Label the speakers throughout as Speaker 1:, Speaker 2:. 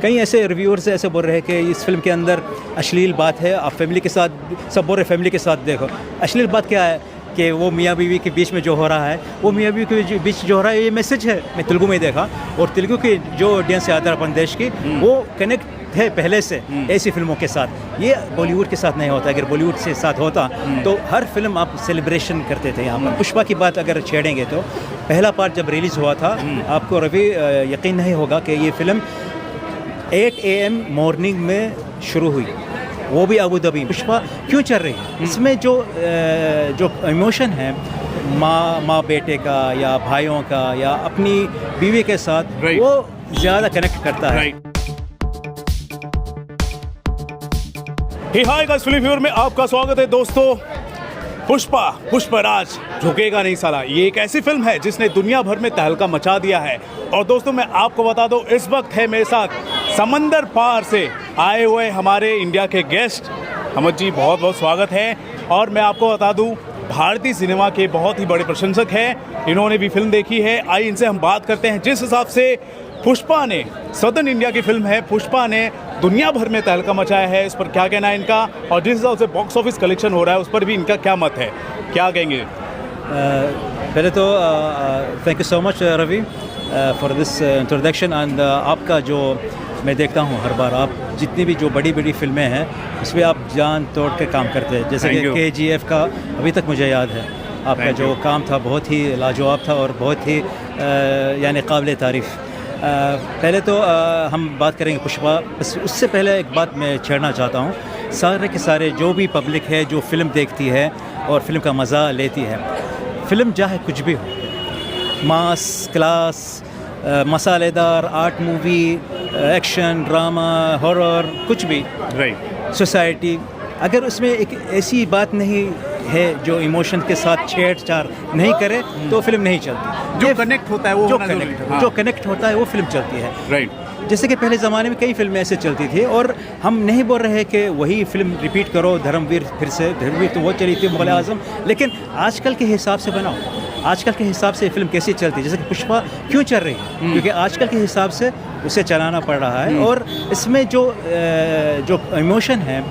Speaker 1: कई ऐसे रिव्यूअर्स ऐसे बोल रहे हैं कि इस फिल्म के अंदर अश्लील बात है, आप फैमिली के साथ, सब बोल रहे फैमिली के साथ देखो। अश्लील बात क्या है कि वो मियाँ बीवी के बीच में जो हो रहा है, वो मियाँ बीवी के बीच जो हो रहा है, ये मैसेज है। मैं तेलुगु में देखा, और तेलुगु की जो ऑडियंस है आदर अपन देश की, वो कनेक्ट है पहले से ऐसी फिल्मों के साथ। ये बॉलीवुड के साथ नहीं होता। अगर बॉलीवुड से साथ होता तो हर फिल्म आप सेलिब्रेशन करते थे यहाँ पर। पुष्पा की बात अगर छेड़ेंगे तो पहला पार्ट जब रिलीज़ हुआ था, आपको रवि यकीन नहीं होगा कि ये फिल्म 8 AM मॉर्निंग में शुरू हुई, वो भी अबू धाबी। पुष्पा क्यों चल रही है? इसमें जो इमोशन है माँ बेटे का या भाइयों का या अपनी बीवी के साथ, वो ज़्यादा कनेक्ट करता है।
Speaker 2: हाय गाइस, फिल्म व्यूअर में आपका स्वागत है दोस्तों। पुष्पराज झुकेगा नहीं साला, ये एक ऐसी फिल्म है जिसने दुनिया भर में तहलका मचा दिया है। और दोस्तों मैं आपको बता दूं, इस वक्त है मेरे साथ समंदर पार से आए हुए हमारे इंडिया के गेस्ट हमद जी, बहुत बहुत स्वागत है। और मैं आपको बता दूं, भारतीय सिनेमा के बहुत ही बड़े प्रशंसक हैं, इन्होंने भी फिल्म देखी है। आइए इनसे हम बात करते हैं। जिस हिसाब से पुष्पा ने, सदर्न इंडिया की फिल्म है, पुष्पा ने दुनिया भर में तहलका मचाया है, इस पर क्या कहना है इनका, और जिस हिसाब से बॉक्स ऑफिस कलेक्शन हो रहा है उस पर भी इनका क्या मत है, क्या कहेंगे?
Speaker 1: पहले तो thank you so much Ravi for this introduction. And आपका जो मैं देखता हूँ हर बार, आप जितनी भी जो बड़ी बड़ी फिल्में हैं उसमें आप जान तोड़ के काम करते हैं। जैसे कि KGF का अभी तक मुझे याद है, आपका जो काम था बहुत ही लाजवाब था और बहुत ही यानी काबिल तारीफ़। पहले तो हम बात करेंगे पुष्पा, बस उससे पहले एक बात मैं छेड़ना चाहता हूँ। सारे के सारे जो भी पब्लिक है जो फ़िल्म देखती है और फिल्म का मज़ा लेती है, फिल्म चाहे कुछ भी हो, मास क्लास, मसालेदार art movie, action drama, horror, कुछ भी, सोसाइटी, अगर उसमें एक ऐसी बात नहीं है जो इमोशन के साथ छेड़छाड़ नहीं करे तो फिल्म नहीं चलती।
Speaker 2: जो कनेक्ट होता है वो
Speaker 1: जो कनेक्ट होता है वो फिल्म चलती है। जैसे कि पहले ज़माने में कई फिल्में ऐसे चलती थी, और हम नहीं बोल रहे कि वही फिल्म रिपीट करो, धर्मवीर फिर से, धर्मवीर तो वो चली थी, मुग़ल आज़म, लेकिन आजकल के हिसाब से बनाओ, आजकल के हिसाब से फिल्म कैसी चलती है। जैसे कि पुष्पा क्यों चल रही है, क्योंकि आजकल के हिसाब से उसे चलाना पड़ रहा है, और इसमें जो इमोशन है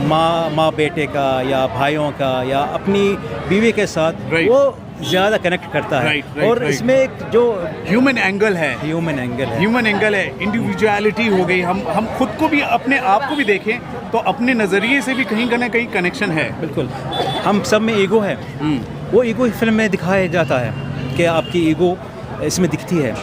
Speaker 1: माँ बेटे का या भाइयों का या अपनी बीवी के साथ, वो ज़्यादा कनेक्ट करता है। और इसमें एक जो
Speaker 2: ह्यूमन एंगल है, इंडिविजुअलिटी हो गई। हम खुद को भी, अपने आप को भी देखें तो अपने नज़रिए से भी कहीं ना कहीं कनेक्शन है।
Speaker 1: बिल्कुल, हम सब में ईगो है, वो ईगो फिल्म में दिखाया जाता है कि आपकी ईगो इसमें दिखती है।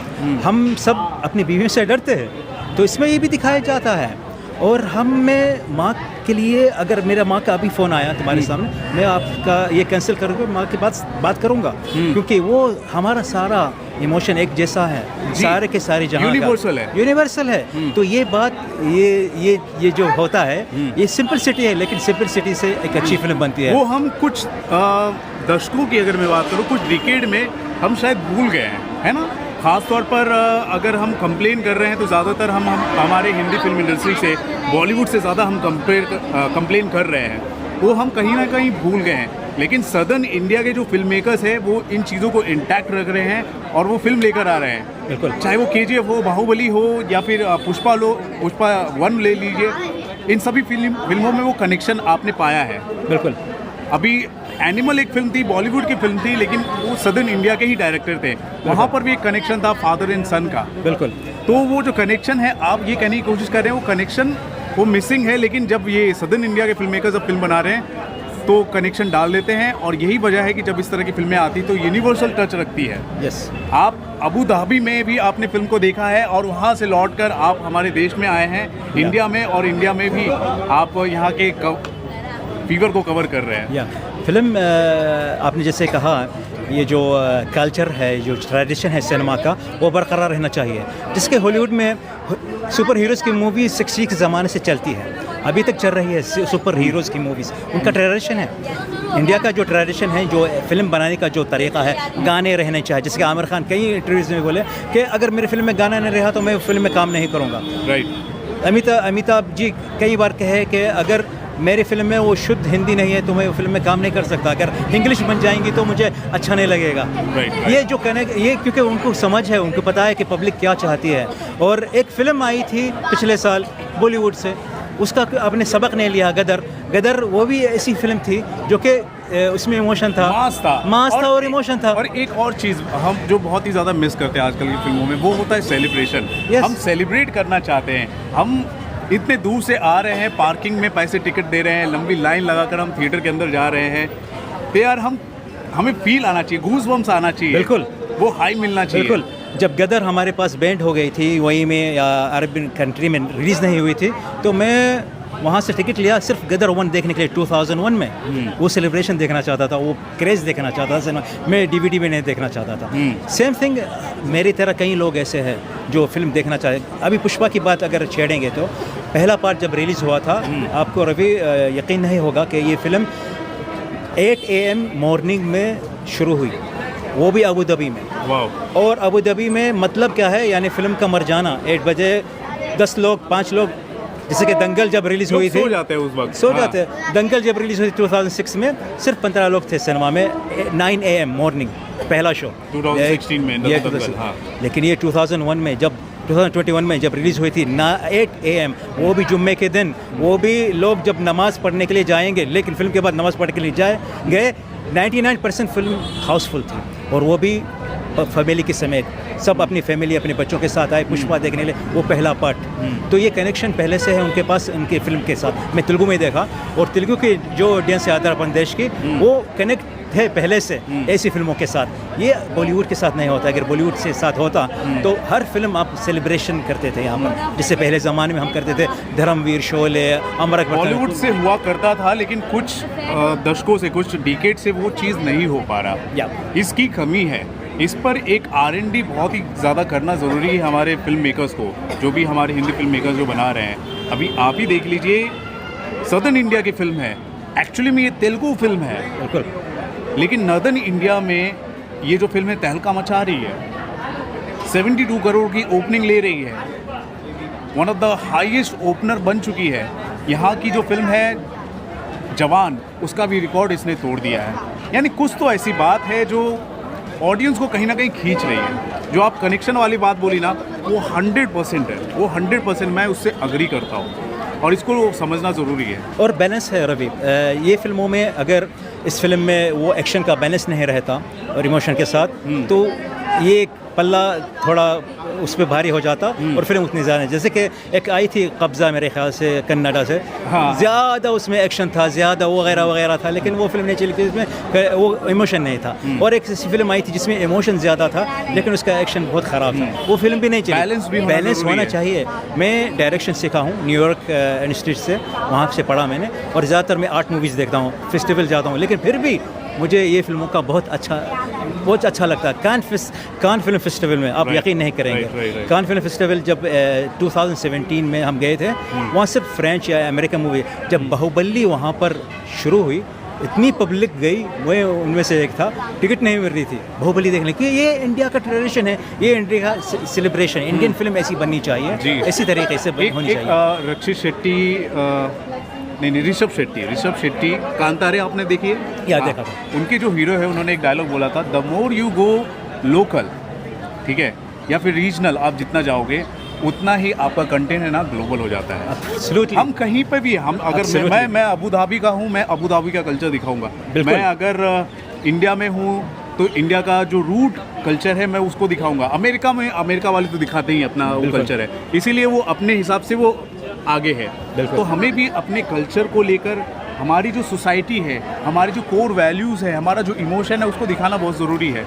Speaker 1: हम सब अपनी बीवी से डरते हैं, तो इसमें ये भी दिखाया जाता है। और हम में माँ के लिए, अगर मेरा माँ का अभी फ़ोन आया तुम्हारे सामने, मैं आपका ये कैंसिल करूँगा, माँ की बात करूँगा, क्योंकि वो हमारा सारा इमोशन एक जैसा है, सारे के सारे जहाँ यूनिवर्सल है। तो ये बात, ये जो होता है, ये सिंपल सिटी है, लेकिन सिंपल सिटी से एक अच्छी फिल्म बनती है।
Speaker 2: वो हम कुछ दशकों की अगर मैं बात करूँ, कुछ डिकेड में हम शायद भूल गए हैं, है ना। ख़ास तौर पर अगर हम कंप्लेन कर रहे हैं तो ज़्यादातर हम हमारे हिंदी फिल्म इंडस्ट्री से, बॉलीवुड से ज़्यादा हम कंप्लेन कर रहे हैं, वो हम कहीं ना कहीं भूल गए हैं। लेकिन सदर्न इंडिया के जो फिल्म मेकर्स हैं वो इन चीज़ों को इंटैक्ट रख रहे हैं और वो फिल्म लेकर आ रहे हैं।
Speaker 1: बिल्कुल,
Speaker 2: चाहे वो KGF हो, बाहुबली हो, या फिर पुष्पा 1 ले लीजिए, इन सभी फिल्मों में वो कनेक्शन आपने पाया है।
Speaker 1: बिल्कुल,
Speaker 2: अभी एनिमल एक फिल्म थी, बॉलीवुड की फिल्म थी, लेकिन वो सदर्न इंडिया के ही डायरेक्टर थे, वहाँ पर भी एक कनेक्शन था फादर एंड सन का।
Speaker 1: बिल्कुल,
Speaker 2: तो वो जो कनेक्शन है, आप ये कहने की कोशिश कर रहे हैं वो कनेक्शन वो मिसिंग है, लेकिन जब ये सदर्न इंडिया के फिल्म मेकर्स जब फिल्म बना रहे हैं तो कनेक्शन डाल देते हैं। और यही वजह है कि जब इस तरह की फिल्में आती तो यूनिवर्सल टच रखती है।
Speaker 1: यस,
Speaker 2: आप अबू धाबी में भी आपने फिल्म को देखा है, और वहाँ से लौटकर आप हमारे देश में आए हैं, इंडिया में, और इंडिया में भी आप यहाँ के फीवर को कवर कर रहे हैं।
Speaker 1: फिल्म आपने जैसे कहा, ये जो कल्चर है, जो ट्रेडिशन है सिनेमा का, वो बरकरार रहना चाहिए। जिसके हॉलीवुड में सुपर हीरोज़ की मूवी 60 के ज़माने से चलती है, अभी तक चल रही है सुपर हीरोज़ की मूवीज़, उनका ट्रेडिशन है। इंडिया का जो ट्रेडिशन है, जो फिल्म बनाने का जो तरीक़ा है, गाने रहने चाहिए। जैसे कि आमिर खान कई इंटरव्यूज़ में बोले कि अगर मेरी फिल्म में गाना नहीं रहा तो मैं फिल्म में काम नहीं करूँगा। अमिताभ जी कई बार कहे कि अगर मेरी फिल्म में वो शुद्ध हिंदी नहीं है तो मैं वो फिल्म में काम नहीं कर सकता। अगर इंग्लिश बन जाएंगी तो मुझे अच्छा नहीं लगेगा।
Speaker 2: Right.
Speaker 1: ये जो ये क्योंकि उनको समझ है, उनको पता है कि पब्लिक क्या चाहती है। और एक फ़िल्म आई थी पिछले साल बॉलीवुड से, उसका आपने सबक नहीं लिया, गदर वो भी ऐसी फिल्म थी जो कि उसमें इमोशन था, मास था और इमोशन था।
Speaker 2: और एक और चीज़ हम जो बहुत ही ज़्यादा मिस करते हैं आजकल की फिल्मों में, वो होता है सेलिब्रेशन।
Speaker 1: Yes.
Speaker 2: हम सेलिब्रेट करना चाहते हैं, हम इतने दूर से आ रहे हैं, पार्किंग में पैसे टिकट दे रहे हैं, लंबी लाइन लगाकर हम थिएटर के अंदर जा रहे हैं, तो यार हमें फील आना चाहिए, गूज़ बम्स आना चाहिए,
Speaker 1: बिल्कुल
Speaker 2: वो हाई मिलना चाहिए।
Speaker 1: बिल्कुल। जब गदर हमारे पास बैंड हो गई थी वहीं में या अरबियन कंट्री में रिलीज़ नहीं हुई थी, तो मैं वहाँ से टिकट लिया सिर्फ गदर 1 देखने के लिए 2001 में। वो सेलिब्रेशन देखना चाहता था, वो क्रेज़ देखना चाहता था सिनेमा मैं DVD में नहीं देखना चाहता था। सेम थिंग मेरी तरह कई लोग ऐसे हैं जो फिल्म देखना चाहे। अभी पुष्पा की बात अगर छेड़ेंगे तो पहला पार्ट जब रिलीज़ हुआ था, आपको रवि यकीन नहीं होगा कि ये फिल्म 8 AM मॉर्निंग में शुरू हुई, वो भी अबू धाबी में।
Speaker 2: वाह।
Speaker 1: और अबू धाबी में मतलब क्या है, यानी फिल्म का मर जाना 8 बजे 10 लोग 5 लोग, जैसे कि दंगल जब रिलीज़ हुई थी
Speaker 2: सो जाते हैं उस वक्त,
Speaker 1: सो जाते हैं। दंगल जब रिलीज़ हुई 2006 में सिर्फ 15 लोग थे सिनेमा में, 9 AM मॉर्निंग पहला शो
Speaker 2: 2016 में दंगल, हाँ।
Speaker 1: लेकिन ये 2001 में जब 2021 में जब रिलीज़ हुई थी 8 AM, वो भी जुम्मे के दिन, वो भी लोग जब नमाज़ पढ़ने के लिए जाएंगे, लेकिन फिल्म के बाद नमाज़ पढ़ने के लिए गए 99% फिल्म हाउसफुल थी, और वो भी फैमिली के समेत, सब अपनी फैमिली अपने बच्चों के साथ आए पुष्पा देखने लिए, वो पहला पार्ट। तो ये कनेक्शन पहले से है उनके पास, उनके फिल्म के साथ। मैं तेलुगु में देखा, और तेलुगु की जो ऑडियंस है आंध्र प्रदेश की, वो कनेक्ट है पहले से ऐसी फिल्मों के साथ। ये बॉलीवुड के साथ नहीं होता। अगर बॉलीवुड से साथ होता तो हर फिल्म आप सेलिब्रेशन करते थे यहाँ पर, जिससे पहले ज़माने में हम करते थे धर्मवीर, शोले, अमर अकबर।
Speaker 2: बॉलीवुड से हुआ करता था, लेकिन कुछ दशकों से, कुछ डिकेड से वो चीज़ नहीं हो पा रहा, इसकी कमी है। इस पर एक R&D बहुत ही ज़्यादा करना ज़रूरी है हमारे फिल्म मेकर्स को, जो भी हमारे हिंदी फिल्म मेकर्स जो बना रहे हैं। अभी आप ही देख लीजिए, सदर्न इंडिया की फिल्म है, एक्चुअली में ये तेलुगु फिल्म है,
Speaker 1: बिल्कुल,
Speaker 2: लेकिन नॉर्दर्न इंडिया में ये जो फिल्म है तहलका मचा रही है, 72 करोड़ की ओपनिंग ले रही है, one of the highest opener बन चुकी है। यहाँ की जो फिल्म है जवान, उसका भी रिकॉर्ड इसने तोड़ दिया है। यानी कुछ तो ऐसी बात है जो ऑडियंस को कहीं ना कहीं खींच रही है। जो आप कनेक्शन वाली बात बोली ना, वो 100% है, वो 100% मैं उससे अग्री करता हूँ, और इसको समझना ज़रूरी है।
Speaker 1: और बैलेंस है रवि, ये फिल्मों में अगर इस फिल्म में वो एक्शन का बैलेंस नहीं रहता और इमोशन के साथ, तो ये पल्ला थोड़ा उस पर भारी हो जाता और फिल्म उतनी ज़्यादा। जैसे कि एक आई थी कब्ज़ा, मेरे ख्याल से कन्नडा से, ज़्यादा उसमें एक्शन था, ज़्यादा वगैरह वगैरह था, लेकिन वो फिल्म नहीं चली थी, इसमें वो इमोशन नहीं था। और एक ऐसी फिल्म आई थी जिसमें इमोशन ज़्यादा था, लेकिन उसका एक्शन बहुत ख़राब था, वो फिल्म भी नहीं चली। बैलेंस होना चाहिए। मैं डायरेक्शन सीखा हूँ न्यूयॉर्क इंस्टीट्यूट से, वहाँ से पढ़ा मैंने, और ज़्यादातर मैं आर्ट मूवीज़ देखता हूँ, फेस्टिवल जाता हूँ, लेकिन फिर भी मुझे ये फिल्मों का बहुत अच्छा लगता है। कान फिल्म फेस्टिवल में आप यकीन नहीं करेंगे, कान फिल्म फेस्टिवल जब 2017 में हम गए थे, वहाँ सिर्फ फ्रेंच या अमेरिकन मूवी, जब बाहुबली वहाँ पर शुरू हुई, इतनी पब्लिक गई, मैं उनमें से एक था, टिकट नहीं मिल रही थी बाहुबली देखने की। ये इंडिया का ट्रेडिशन है, ये इंडिया का सेलिब्रेशन, इंडियन फिल्म ऐसी बननी चाहिए, इसी तरीके से होनी चाहिए।
Speaker 2: रक्षित शेट्टी नहीं, ऋषभ शेट्टी कांतारे आपने देखी है?
Speaker 1: या देखा था।
Speaker 2: उनके जो हीरो है, उन्होंने एक डायलॉग बोला था, the more you go local, ठीक है, या फिर रीजनल, आप जितना जाओगे उतना ही आपका कंटेंट है ना ग्लोबल हो जाता है।
Speaker 1: Absolutely.
Speaker 2: हम कहीं पे भी, हम अगर मैं अबू धाबी का हूँ, मैं अबू धाबी का कल्चर दिखाऊंगा। मैं अगर इंडिया में हूँ तो इंडिया का जो रूट कल्चर है मैं उसको दिखाऊंगा। अमेरिका में अमेरिका वाले तो दिखाते ही अपना वो कल्चर है, इसीलिए वो अपने हिसाब से वो आगे है। तो हमें भी अपने कल्चर को लेकर, हमारी जो सोसाइटी है, हमारी जो कोर वैल्यूज़ है, हमारा जो इमोशन है, उसको दिखाना बहुत ज़रूरी है।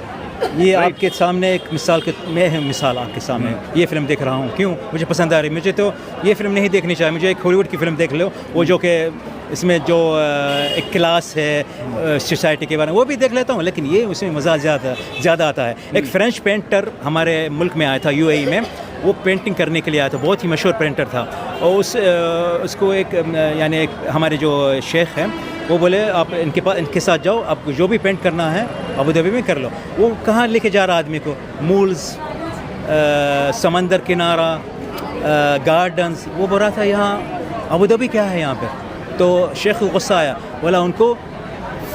Speaker 1: ये आपके सामने एक मिसाल आपके सामने ये फिल्म देख रहा हूँ, क्यों मुझे पसंद आ रही। मुझे तो ये फिल्म नहीं देखनी चाहिए, मुझे एक हॉलीवुड की फिल्म देख लो, वो जो कि इसमें जो एक क्लास है सोसाइटी के बारे में, वो भी देख लेता हूँ, लेकिन ये उसमें मज़ा ज़्यादा आता है। एक फ्रेंच पेंटर हमारे मुल्क में आया था, UAE में, वो पेंटिंग करने के लिए आया था, बहुत ही मशहूर पेंटर था, और उसको एक यानी एक हमारे जो शेख हैं, वो बोले आप इनके साथ जाओ, आपको जो भी पेंट करना है अबू धाबी में कर लो। वो कहाँ लेके जा रहा आदमी को, मूल्स, समंदर किनारा, गार्डन्स, वो बोल रहा था यहाँ अबू धाबी क्या है यहाँ पे, तो शेख को गुस्सा आया, बोला उनको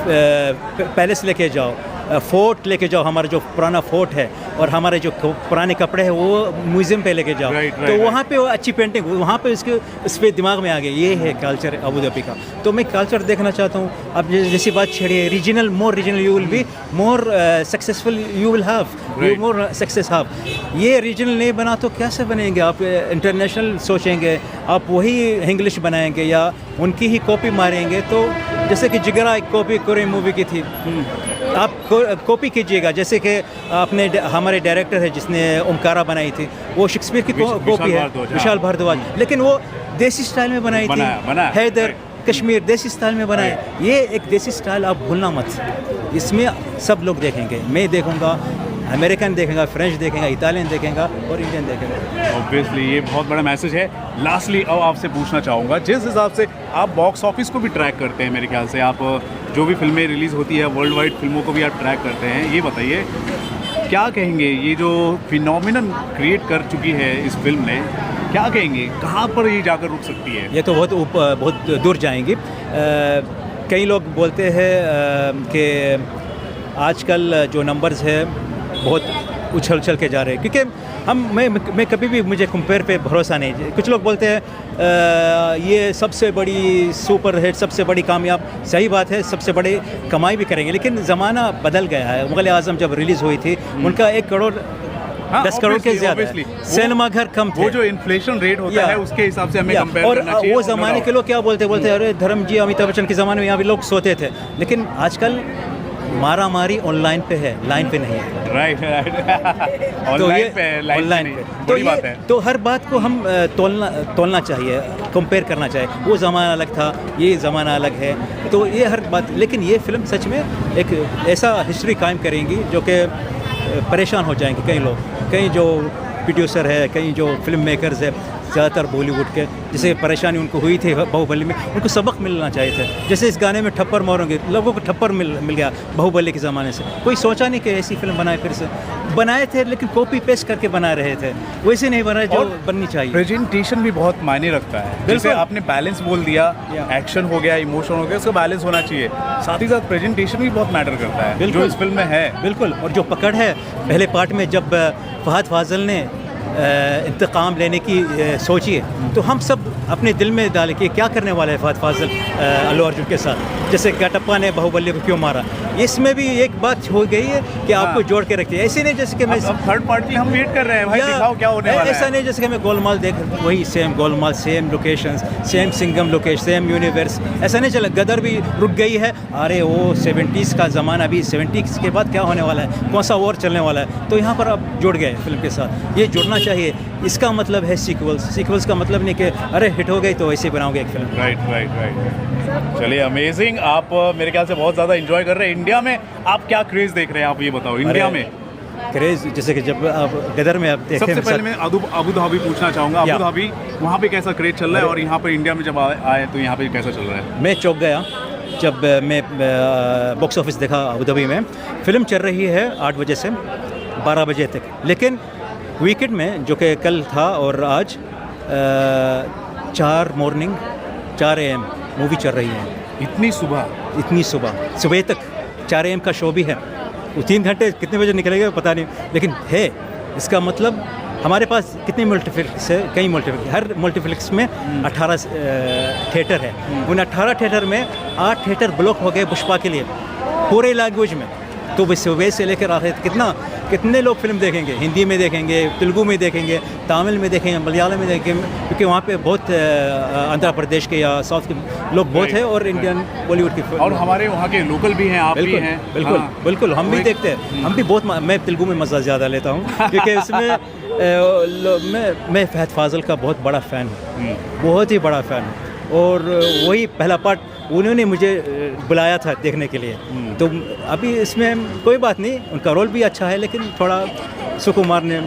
Speaker 1: पैलेस लेके जाओ, फोर्ट लेके जाओ, हमारा जो पुराना फोर्ट है और हमारे जो पुराने कपड़े हैं वो म्यूज़ियम पे लेके जाओ। तो वहाँ पे वो अच्छी पेंटिंग, वहाँ पे उसके उस पर दिमाग में आ गया ये है कल्चर अबू धाबी का। तो मैं कल्चर देखना चाहता हूँ। अब जैसी बात छेड़ी है, regional, more regional you will be more successful, you will have more success have. ये रीजनल नहीं बना तो कैसे बनेंगे आप? इंटरनेशनल सोचेंगे आप, वही इंग्लिश बनाएंगे या उनकी ही कॉपी मारेंगे। तो जैसे कि जिगरा एक कॉपी कोरियन मूवी की थी, आप कॉपी कीजिएगा। जैसे कि आपने हमारे डायरेक्टर है जिसने ओमकारा बनाई थी, वो शेक्सपियर की कॉपी है, विशाल भारद्वाज, लेकिन वो देसी स्टाइल में बनाई थी। हैदर कश्मीर देसी स्टाइल में बनाए। ये एक देसी स्टाइल आप भूलना मत, इसमें सब लोग देखेंगे। मैं देखूंगा, अमेरिकन देखेगा, फ्रेंच देखेगा, इटालियन देखेगा और इंडियन देखेगा।
Speaker 2: ऑब्वियसली ये बहुत बड़ा मैसेज है। लास्टली अब आपसे पूछना चाहूँगा, जिस हिसाब से आप बॉक्स ऑफिस को भी ट्रैक करते हैं, मेरे ख्याल से आप जो भी फिल्में रिलीज़ होती है वर्ल्ड वाइड फिल्मों को भी आप ट्रैक करते हैं, ये बताइए क्या कहेंगे ये जो फिनोमिनन क्रिएट कर चुकी है इस फिल्म ने, क्या कहेंगे कहाँ पर ये जाकर रुक सकती है?
Speaker 1: ये तो बहुत दूर जाएंगी। कई लोग बोलते हैं कि आजकल जो नंबर्स है बहुत उछल के जा रहे हैं, क्योंकि मैं कभी भी, मुझे कंपेयर पे भरोसा नहीं। कुछ लोग बोलते हैं ये सबसे बड़ी सुपर हिट, सबसे बड़ी कामयाब, सही बात है, सबसे बड़ी कमाई भी करेंगे, लेकिन ज़माना बदल गया है। मुग़ल आज़म जब रिलीज़ हुई थी उनका 1 करोड़ 10 करोड़ के ज़्यादा सिनेमा घर कम थे।
Speaker 2: वो जो इन्फ्लेशन रेट होता है उसके हिसाब से हमें कंपेयर करना चाहिए।
Speaker 1: और वो ज़माने के लोग क्या बोलते अरे धर्म जी, अमिताभ बच्चन के ज़माने में यहाँ भी लोग सोते थे, लेकिन आजकल मारा मारी ऑनलाइन पे है, लाइन पे नहीं है।
Speaker 2: राइट
Speaker 1: ऑनलाइन पे तो ये बात है। तो हर बात को हम तोलना चाहिए, कंपेयर करना चाहिए। वो ज़माना अलग था, ये ज़माना अलग है, तो ये हर बात। लेकिन ये फिल्म सच में एक ऐसा हिस्ट्री कायम करेंगी जो कि परेशान हो जाएंगे कई लोग, कई जो प्रोड्यूसर है, कई जो फिल्म मेकर्स है, ज़्यादातर बॉलीवुड के, जिसे परेशानी उनको हुई थी बाहुबली में, उनको सबक मिलना चाहिए था। जैसे इस गाने में ठप्पर मारोगे, लोगों को ठप्पर मिल गया बाहुबली के ज़माने से। कोई सोचा नहीं कि ऐसी फिल्म बनाए, फिर से बनाए थे, लेकिन कॉपी पेस्ट करके बना रहे थे, वैसे नहीं बना जो बननी चाहिए।
Speaker 2: प्रेजेंटेशन भी बहुत मायने रखता है। जैसे आपने बैलेंस बोल दिया, एक्शन हो गया, इमोशन हो गया, उसका बैलेंस होना चाहिए। साथ ही साथ प्रेजेंटेशन भी बहुत मैटर करता है, जो इस फिल्म में है।
Speaker 1: बिल्कुल। और जो पकड़ है पहले पार्ट में, जब फहद फाजिल ने इंतकाम लेने की सोची है, तो हम सब अपने दिल में डाले कि क्या करने वाला है फहद फाजिल अल्लू अर्जुन के साथ। जैसे कटप्पा ने बाहुबली को क्यों मारा, इसमें भी एक बात हो गई है कि आपको जोड़ के रखती है। ऐसे नहीं जैसे कि मैं
Speaker 2: थर्ड पार्टी हम वेट कर रहे हैं, भाई दिखाओ क्या होने वाला है।
Speaker 1: ऐसा नहीं जैसे कि मैं गोलमाल देख, वही same Golmaal, same locations, same Singham location, same universe, ऐसा नहीं चला। गदर भी रुक गई है, अरे वो 70s का ज़माना, अभी 70s के बाद क्या होने वाला है, कौन सा वॉर चलने वाला है, तो यहाँ पर अब जुड़ गए फिल्म के साथ। ये जुड़ना चाहिए। इसका मतलब है सीक्वल्स का मतलब नहीं कि अरे हिट हो गई तो ऐसे बनाओगे एक फिल्म।
Speaker 2: राइट। चलिए, अमेजिंग। आप मेरे ख्याल से बहुत ज़्यादा एंजॉय कर रहे हैं। इंडिया में आप क्या क्रेज़ देख रहे हैं, आप ये बताओ। इंडिया में
Speaker 1: क्रेज़, जैसे कि जब आप गदर में आप देखें,
Speaker 2: सबसे पहले मैं अबू धाबी पूछना चाहूँगा। अबू धाबी वहाँ पे कैसा क्रेज़ चल रहा है, और यहाँ पर इंडिया में जब आए तो यहाँ पे कैसा चल रहा है?
Speaker 1: मैं चौंक गया जब मैं बॉक्स ऑफिस देखा अबू धाबी में। फिल्म चल रही है 8 बजे से 12 बजे तक, लेकिन वीकेंड में जो कि कल था और आज 4 AM मूवी चल रही है।
Speaker 2: इतनी सुबह
Speaker 1: तक 4 AM का शो भी है। वो 3 घंटे कितने बजे निकलेगा पता नहीं, लेकिन है। इसका मतलब हमारे पास कितने मल्टीप्लेक्स है, कई मल्टीप्लेक्स, हर मल्टीप्लेक्स में 18 थिएटर है। उन 18 थिएटर में 8 थिएटर ब्लॉक हो गए पुष्पा के लिए, पूरे लैंग्वेज में। तो सुबह से लेकर आखिर कितने लोग फिल्म देखेंगे, हिंदी में देखेंगे, तेलुगु में देखेंगे, तमिल में देखेंगे, मलयालम में देखेंगे, क्योंकि वहाँ पे बहुत आंध्र प्रदेश के या साउथ के लोग बहुत हैं, और इंडियन बॉलीवुड की
Speaker 2: और हमारे वहाँ के लोकल भी हैं, आप भी हैं।
Speaker 1: बिल्कुल हम भी देखते हैं। हम भी बहुत, मैं तेलुगु में मज़ा ज़्यादा लेता हूँ क्योंकि इसमें मैं फहद फाजिल का बहुत बड़ा फ़ैन हूँ, बहुत ही बड़ा फ़ैन हूँ। और वही पहला पार्ट उन्होंने मुझे बुलाया था देखने के लिए। तो अभी इसमें कोई बात नहीं, उनका रोल भी अच्छा है, लेकिन थोड़ा सुकुमार ने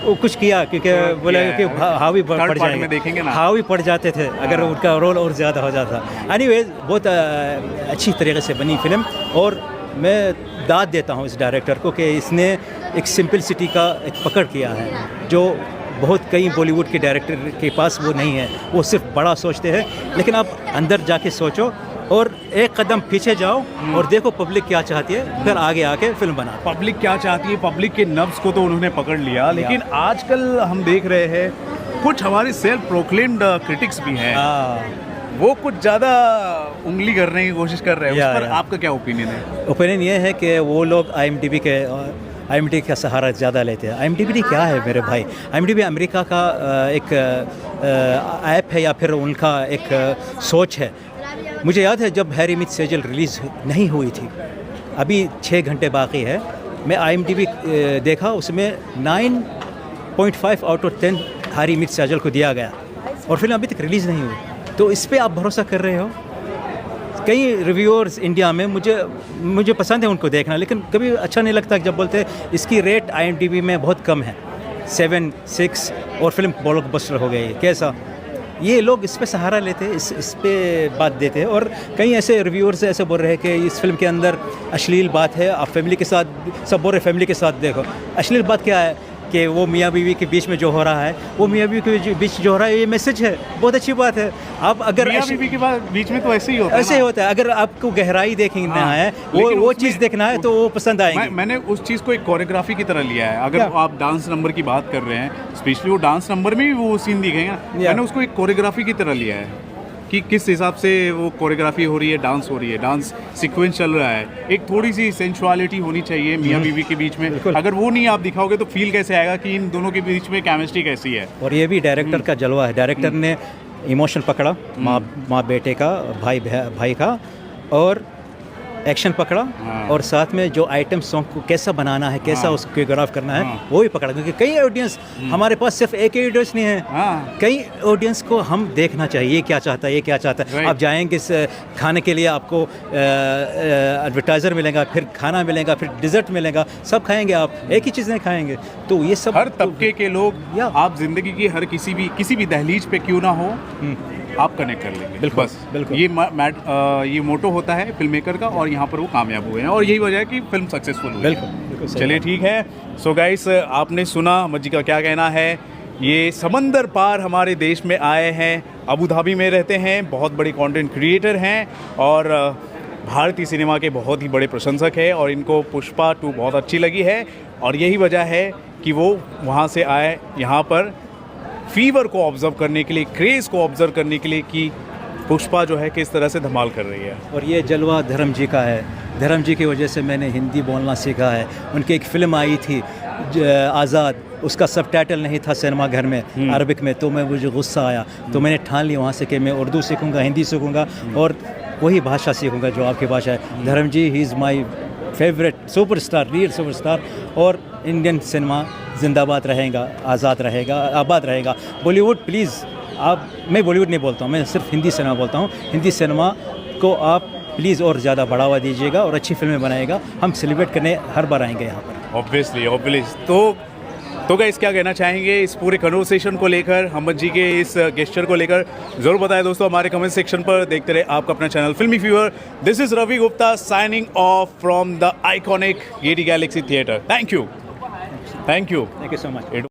Speaker 1: वो कुछ किया, क्योंकि बोला कि हावी पड़ जाएंगे, हावी पड़ जाते थे अगर उनका रोल और ज़्यादा हो जाता। एनीवेज, बहुत अच्छी तरीके से बनी फिल्म, और मैं दाद देता हूँ इस डायरेक्टर को कि इसने एक सिंपलिसिटी का एक पकड़ किया है, जो बहुत कई बॉलीवुड के डायरेक्टर के पास वो नहीं है, वो सिर्फ बड़ा सोचते हैं। लेकिन आप अंदर जाके सोचो और एक कदम पीछे जाओ और देखो पब्लिक क्या चाहती है, फिर आगे आके फिल्म बना।
Speaker 2: पब्लिक क्या चाहती है, पब्लिक के नब्ज को तो उन्होंने पकड़ लिया, लेकिन आजकल हम देख रहे हैं कुछ हमारे सेल्फ प्रोक्लेम्ड क्रिटिक्स भी हैं, वो कुछ ज़्यादा उंगली करने की कोशिश कर रहे हैं। उस पर आपका क्या ओपिनियन है? ओपिनियन
Speaker 1: ये है कि वो लोग IMDb का सहारा ज़्यादा लेते हैं। IMDb क्या है मेरे भाई? IMDb अमेरिका का एक ऐप है या फिर उनका एक सोच है। मुझे याद है जब हैरी मिथ सेजल रिलीज़ नहीं हुई थी, अभी 6 घंटे बाकी है, मैं IMDb देखा, उसमें 9.5 out of 10 Harry myth Sejal को दिया गया और फिल्म अभी तक रिलीज़ नहीं हुई। तो इस पे आप भरोसा कर रहे हो? कई रिव्यूअर्स इंडिया में मुझे पसंद है उनको देखना, लेकिन कभी अच्छा नहीं लगता जब बोलते हैं इसकी रेट IMDb में बहुत कम है, 7, 6 और फिल्म ब्लॉकबस्टर हो गई। कैसा? ये लोग इस पे सहारा लेते हैं, इस पे बात देते हैं। और कई ऐसे रिव्यूअर्स ऐसे बोल रहे हैं कि इस फिल्म के अंदर अश्लील बात है, आप फैमिली के साथ, सब बोल रहे फैमिली के साथ देखो। अश्लील बात क्या है कि वो मियाँ बीवी के बीच में जो हो रहा है, वो मियाँ बीवी के बीच जो हो रहा है, ये मैसेज है, बहुत अच्छी बात है। आप अगर
Speaker 2: मियाँ बीवी के बीच में तो ऐसे ही होता है,
Speaker 1: ऐसे ही होता है। अगर आपको गहराई देखना है, वो चीज़ देखना है, तो वो पसंद आएगी।
Speaker 2: मैंने उस चीज़ को एक कोरियोग्राफी की तरह लिया है। अगर आप डांस नंबर की बात कर रहे हैं, स्पेशली वो डांस नंबर में भी वो सीन दिखे हैं, मैंने उसको एक कोरियोग्राफी की तरह लिया है कि किस हिसाब से वो कोरियोग्राफी हो रही है, डांस हो रही है, डांस सीक्वेंस चल रहा है। एक थोड़ी सी सेंसुअलिटी होनी चाहिए मियाँ बीवी के बीच में। अगर वो नहीं आप दिखाओगे तो फील कैसे आएगा कि इन दोनों के बीच में केमिस्ट्री कैसी है? और
Speaker 1: ये भी डायरेक्टर का जलवा है। डायरेक्टर ने इमोशन पकड़ा, माँ बेटे का, भाई का, और एक्शन पकड़ा, और साथ में जो आइटम सॉन्ग को कैसा बनाना है, कैसा उसको कोरियोग्राफ करना है, वो भी पकड़ा। क्योंकि कई ऑडियंस, हमारे पास सिर्फ एक ही ऑडियंस नहीं है, कई ऑडियंस को हम देखना चाहिए, ये क्या चाहता है, ये क्या चाहता है। आप जाएंगे खाने के लिए, आपको एडवर्टाइज़र मिलेगा, फिर खाना मिलेगा, फिर डिज़र्ट मिलेगा, सब खाएंगे, आप एक ही चीज़ नहीं खाएंगे। तो ये सब
Speaker 2: हर तबके के लोग, आप ज़िंदगी की हर किसी भी दहलीज पे क्यों ना हो, आप कनेक्ट कर लेंगे।
Speaker 1: बिल्कुल,
Speaker 2: बस
Speaker 1: बिल्कुल।
Speaker 2: ये मोटो होता है फिल्म मेकर का, और यहाँ पर वो कामयाब हुए हैं, और यही वजह है कि फिल्म सक्सेसफुल हुई।
Speaker 1: बिल्कुल।
Speaker 2: चलिए ठीक है। सो गाइस, आपने सुना मज्जी का क्या कहना है। ये समंदर पार हमारे देश में आए हैं, अबू धाबी में रहते हैं, बहुत बड़े कंटेंट क्रिएटर हैं और भारतीय सिनेमा के बहुत ही बड़े प्रशंसक हैं, और इनको पुष्पा 2 बहुत अच्छी लगी है, और यही वजह है कि वो वहाँ से आए यहाँ पर फीवर को ऑब्जर्व करने के लिए, क्रेज़ को ऑब्जर्व करने के लिए कि पुष्पा जो है किस तरह से धमाल कर रही है।
Speaker 1: और ये जलवा धर्म जी का है। धर्म जी की वजह से मैंने हिंदी बोलना सीखा है। उनकी एक फ़िल्म आई थी आज़ाद, उसका सबटाइटल नहीं था सिनेमा घर में अरबिक में, तो मुझे गुस्सा आया, तो मैंने ठान लिया वहाँ से कि मैं उर्दू सीखूँगा, हिंदी सीखूँगा और वही भाषा सीखूँगा जो आपकी भाषा है। धर्म जी ही is my favourite superstar, real superstar. और इंडियन सिनेमा जिंदाबाद रहेगा, आज़ाद रहेगा, आबाद रहेगा। बॉलीवुड प्लीज़, मैं बॉलीवुड नहीं बोलता हूँ, मैं सिर्फ हिंदी सिनेमा बोलता हूँ। हिंदी सिनेमा को आप प्लीज़ और ज़्यादा बढ़ावा दीजिएगा और अच्छी फिल्में बनाएगा। हम सेलिब्रेट करने हर बार आएंगे यहाँ पर।
Speaker 2: ऑब्वियसली। तो गाइस, क्या कहना चाहेंगे इस पूरे कन्वर्सेशन को लेकर, अहमद जी के इस गेस्चर को लेकर? ज़रूर बताएं दोस्तों हमारे कमेंट सेक्शन पर। देखते रहे आपका अपना channel Filmi fever. This is Ravi Gupta signing off from the iconic Gaiety Galaxy theatre. Thank you so much.